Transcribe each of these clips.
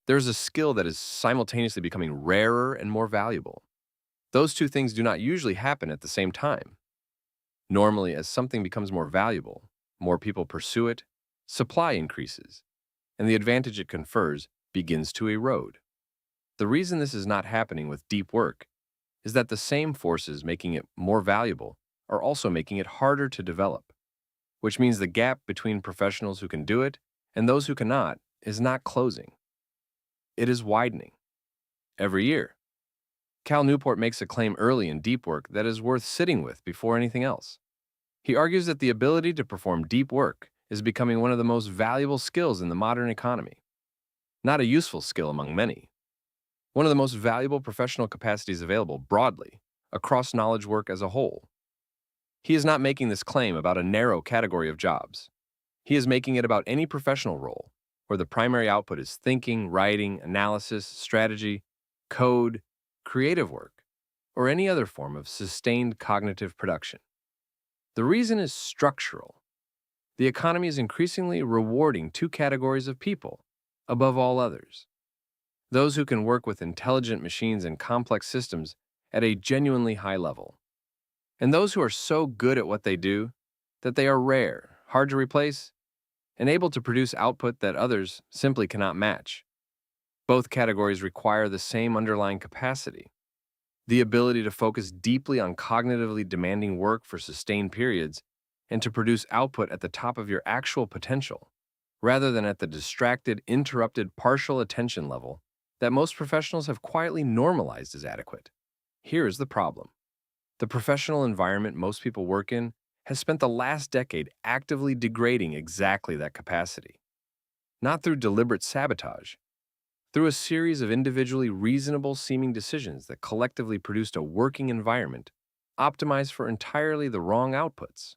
There's a skill that is simultaneously becoming rarer and more valuable. Those two things do not usually happen at the same time. Normally, as something becomes more valuable, more people pursue it, supply increases, and the advantage it confers begins to erode. The reason this is not happening with deep work is that the same forces making it more valuable are also making it harder to develop, which means the gap between professionals who can do it and those who cannot is not closing. It is widening. Every year, Cal Newport makes a claim early in deep work that is worth sitting with before anything else. He argues that the ability to perform deep work is becoming one of the most valuable skills in the modern economy, not a useful skill among many. One of the most valuable professional capacities available broadly, across knowledge work as a whole. He is not making this claim about a narrow category of jobs. He is making it about any professional role where the primary output is thinking, writing, analysis, strategy, code, creative work, or any other form of sustained cognitive production. The reason is structural. The economy is increasingly rewarding two categories of people above all others: those who can work with intelligent machines and complex systems at a genuinely high level, and those who are so good at what they do that they are rare, hard to replace, and able to produce output that others simply cannot match. Both categories require the same underlying capacity: the ability to focus deeply on cognitively demanding work for sustained periods and to produce output at the top of your actual potential, rather than at the distracted, interrupted, partial attention level that most professionals have quietly normalized as adequate. Here is the problem. The professional environment most people work in has spent the last decade actively degrading exactly that capacity. Not through deliberate sabotage, through a series of individually reasonable seeming decisions that collectively produced a working environment optimized for entirely the wrong outputs.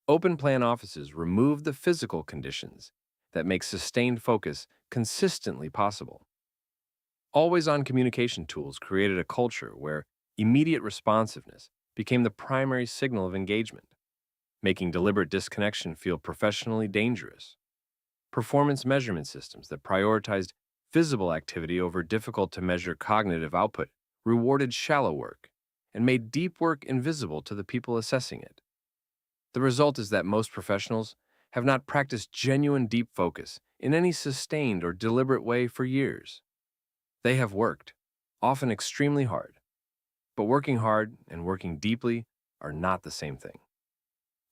Open plan offices remove the physical conditions that make sustained focus consistently possible. Always on communication tools created a culture where immediate responsiveness became the primary signal of engagement, making deliberate disconnection feel professionally dangerous. Performance measurement systems that prioritized visible activity over difficult to measure cognitive output rewarded shallow work and made deep work invisible to the people assessing it. The result is that most professionals have not practiced genuine deep focus in any sustained or deliberate way for years. They have worked, often extremely hard, but working hard and working deeply are not the same thing.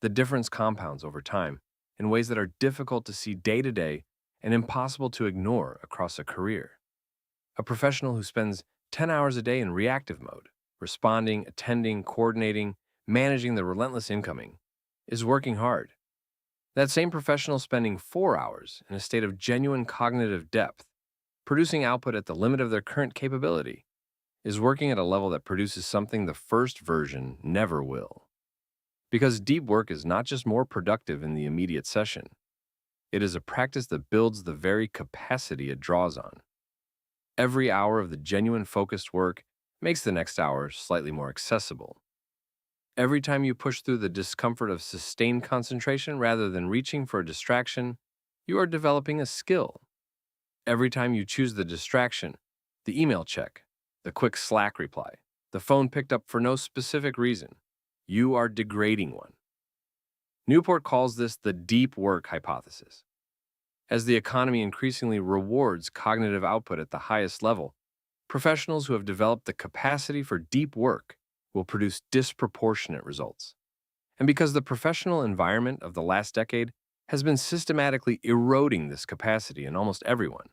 The difference compounds over time in ways that are difficult to see day to day and impossible to ignore across a career. A professional who spends 10 hours a day in reactive mode, responding, attending, coordinating, managing the relentless incoming, is working hard. That same professional spending 4 hours in a state of genuine cognitive depth, producing output at the limit of their current capability, is working at a level that produces something the first version never will. Because deep work is not just more productive in the immediate session, it is a practice that builds the very capacity it draws on. Every hour of the genuine focused work makes the next hour slightly more accessible. Every time you push through the discomfort of sustained concentration rather than reaching for a distraction, you are developing a skill. Every time you choose the distraction, the email check, the quick Slack reply, the phone picked up for no specific reason, you are degrading one. Newport calls this the deep work hypothesis. As the economy increasingly rewards cognitive output at the highest level, professionals who have developed the capacity for deep work will produce disproportionate results. And because the professional environment of the last decade has been systematically eroding this capacity in almost everyone,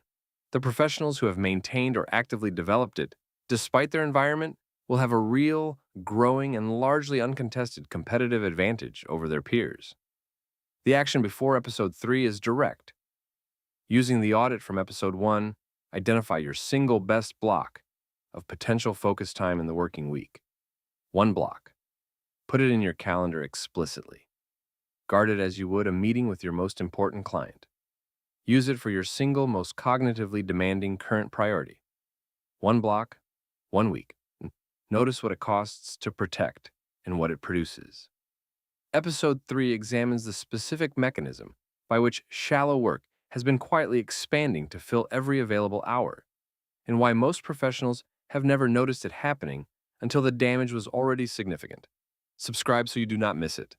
the professionals who have maintained or actively developed it, despite their environment, will have a real, growing, and largely uncontested competitive advantage over their peers. The action before Episode 3 is direct. Using the audit from Episode 1, identify your single best block of potential focus time in the working week. One block. Put it in your calendar explicitly. Guard it as you would a meeting with your most important client. Use it for your single most cognitively demanding current priority. One block, 1 week. Notice what it costs to protect and what it produces. Episode 3 examines the specific mechanism by which shallow work has been quietly expanding to fill every available hour, and why most professionals have never noticed it happening until the damage was already significant. Subscribe so you do not miss it.